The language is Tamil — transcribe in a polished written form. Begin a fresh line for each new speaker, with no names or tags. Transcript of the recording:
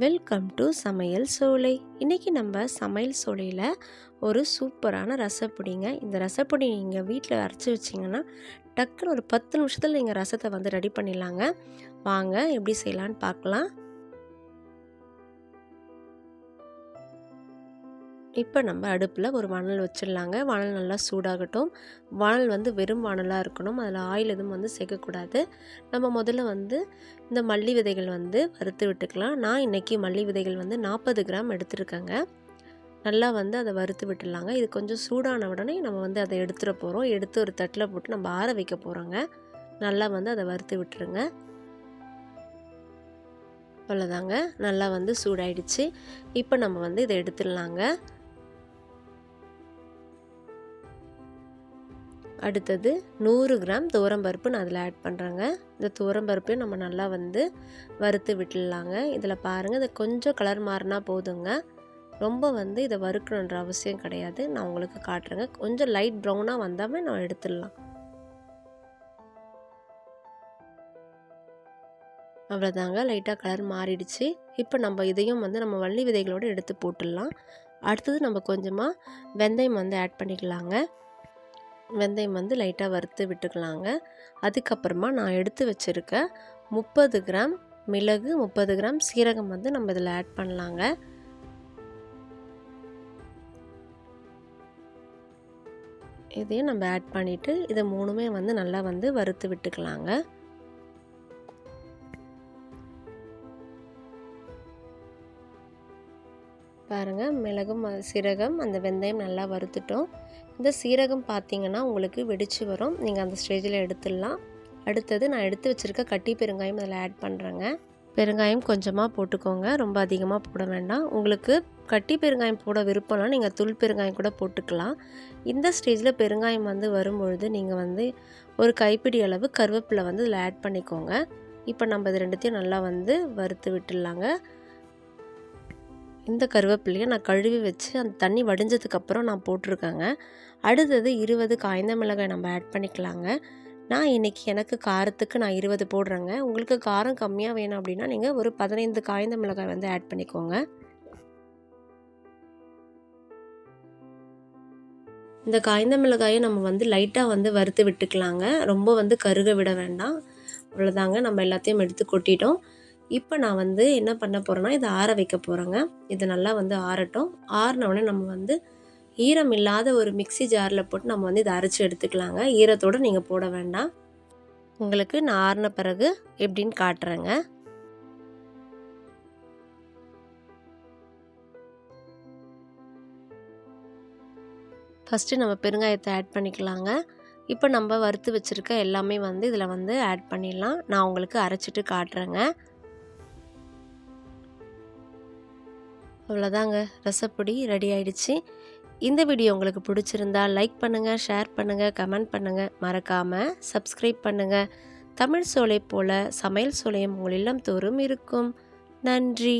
வெல்கம் டு சமையல் சோலை. இன்றைக்கி நம்ம சமையல் சோலையில் ஒரு சூப்பரான ரசப்பொடிங்க. இந்த ரசப்பொடி நீங்கள் வீட்டில் அரைச்சி வச்சிங்கன்னா டக்குன்னு ஒரு 10 நிமிஷத்தில் நீங்கள் ரசத்தை வந்து ரெடி பண்ணிடலாங்க. வாங்க எப்படி செய்யலான்னு பார்க்கலாம். இப்போ நம்ம அடுப்பில் ஒரு வானல் வச்சிடலாங்க. வானல் நல்லா சூடாகட்டும். வானல் வந்து வெறும் வானலாக இருக்கணும், அதில் ஆயில் எதுவும் வந்து சேர்க்கக்கூடாது. நம்ம முதல்ல வந்து இந்த மல்லி விதைகள் வந்து வறுத்து விட்டுக்கலாம். நான் இன்றைக்கி மல்லி விதைகள் வந்து 40 கிராம் எடுத்துருக்கேங்க. நல்லா வந்து அதை வறுத்து விட்டுடலாங்க. இது கொஞ்சம் சூடான உடனே நம்ம வந்து அதை எடுத்துட போகிறோம். எடுத்து ஒரு தட்டில் போட்டு நம்ம ஆற வைக்க போகிறோங்க. நல்லா வந்து அதை வறுத்து விட்டுருங்க. அவ்வளோதாங்க, நல்லா வந்து சூடாயிடுச்சு. இப்போ நம்ம வந்து இதை எடுத்துடலாங்க. அடுத்தது 100 கிராம் துவரம்பருப்பு நான் அதில் ஆட் பண்ணுறேங்க. இந்த துவரம்பருப்பையும் நம்ம நல்லா வந்து வறுத்து விட்டுடலாங்க. இதில் பாருங்கள், இது கொஞ்சம் கலர் மாறினா போதுங்க. ரொம்ப வந்து இதை வறுக்கணுன்ற அவசியம் கிடையாது. நான் உங்களுக்கு காட்டுறேங்க. கொஞ்சம் லைட் ப்ரௌனாக வந்தாமே நான் எடுத்துடலாம். அவ்வளோதாங்க, லைட்டாக கலர் மாறிடுச்சு. இப்போ நம்ம இதையும் வந்து நம்ம வள்ளி விதைகளோடு எடுத்து போட்டுடலாம். அடுத்தது நம்ம கொஞ்சமாக வெந்தயம் வந்து ஆட் பண்ணிக்கலாங்க. வெந்தயம் வந்து லைட்டாக வறுத்து விட்டுக்கலாங்க. அதுக்கப்புறமா நான் எடுத்து வச்சுருக்க 30 கிராம் மிளகு, 30 கிராம் சீரகம் வந்து நம்ம இதில் ஆட் பண்ணலாங்க. இதையும் நம்ம ஆட் பண்ணிவிட்டு இதை மூணுமே வந்து நல்லா வந்து வறுத்து விட்டுக்கலாங்க. பாருங்கள், மிளகும் சீரகம் அந்த வெந்தயம் நல்லா வறுத்துட்டோம். இந்த சீரகம் பார்த்திங்கன்னா உங்களுக்கு வெடிச்சு வரும். நீங்கள் அந்த ஸ்டேஜில் எடுத்துடலாம். அடுத்தது நான் எடுத்து வச்சுருக்க கட்டி பெருங்காயம் அதில் ஆட் பண்ணுறேங்க. பெருங்காயம் கொஞ்சமாக போட்டுக்கோங்க, ரொம்ப அதிகமாக போட வேண்டாம். உங்களுக்கு கட்டி பெருங்காயம் போட விருப்பம்னா நீங்கள் தூள் பெருங்காயம் கூட போட்டுக்கலாம். இந்த ஸ்டேஜில் பெருங்காயம் வந்து வரும்பொழுது நீங்கள் வந்து ஒரு கைப்பிடி அளவு கருவேப்பிலை வந்து இதில் ஆட் பண்ணிக்கோங்க. இப்போ நம்ம இது ரெண்டுத்தையும் நல்லா வந்து வறுத்து விட்டுடலாங்க. இந்த கருவேப்பிலையை நான் கழுவி வச்சு அந்த தண்ணி வடிஞ்சதுக்கப்புறம் நான் போட்டிருக்கேங்க. அடுத்தது 20 காய்ந்த மிளகாய் நம்ம ஆட் பண்ணிக்கலாங்க. நான் இன்றைக்கி எனக்கு காரத்துக்கு நான் 20 போடுறேங்க. உங்களுக்கு காரம் கம்மியாக வேணும் அப்படின்னா நீங்கள் ஒரு 15 காய்ந்த மிளகாய் வந்து ஆட் பண்ணிக்கோங்க. இந்த காய்ந்த மிளகாயை நம்ம வந்து லைட்டாக வந்து வறுத்து விட்டுக்கலாங்க. ரொம்ப வந்து கருக விட வேண்டாம். அவ்வளோதாங்க, நம்ம எல்லாத்தையும் எடுத்து கொட்டிட்டோம். இப்போ நான் வந்து என்ன பண்ண போகிறேன்னா இதை ஆற வைக்க போகிறேங்க. இது நல்லா வந்து ஆறட்டும். ஆறினவுடனே நம்ம வந்து ஈரம் இல்லாத ஒரு மிக்சி ஜாரில் போட்டு நம்ம வந்து இதை அரைச்சி எடுத்துக்கலாங்க. ஈரத்தோடு நீங்கள் போட வேண்டாம். உங்களுக்கு நான் ஆறின பிறகு எப்படின்னு காட்டுறேங்க. ஃபஸ்ட்டு நம்ம பெருங்காயத்தை ஆட் பண்ணிக்கலாங்க. இப்போ நம்ம வறுத்து வச்சுருக்க எல்லாமே வந்து இதில் வந்து ஆட் பண்ணிடலாம். நான் உங்களுக்கு அரைச்சிட்டு காட்டுறேங்க. அவ்வளோதாங்க, ரசப்பொடி ரெடி ஆயிடுச்சு. இந்த வீடியோ உங்களுக்கு பிடிச்சிருந்தா லைக் பண்ணுங்கள், ஷேர் பண்ணுங்கள், கமெண்ட் பண்ணுங்கள். மறக்காமல் சப்ஸ்கிரைப் பண்ணுங்கள். தமிழ் சோலை போல சமையல் சோலையும் உங்கள் இல்லம் தோறும் இருக்கும். நன்றி.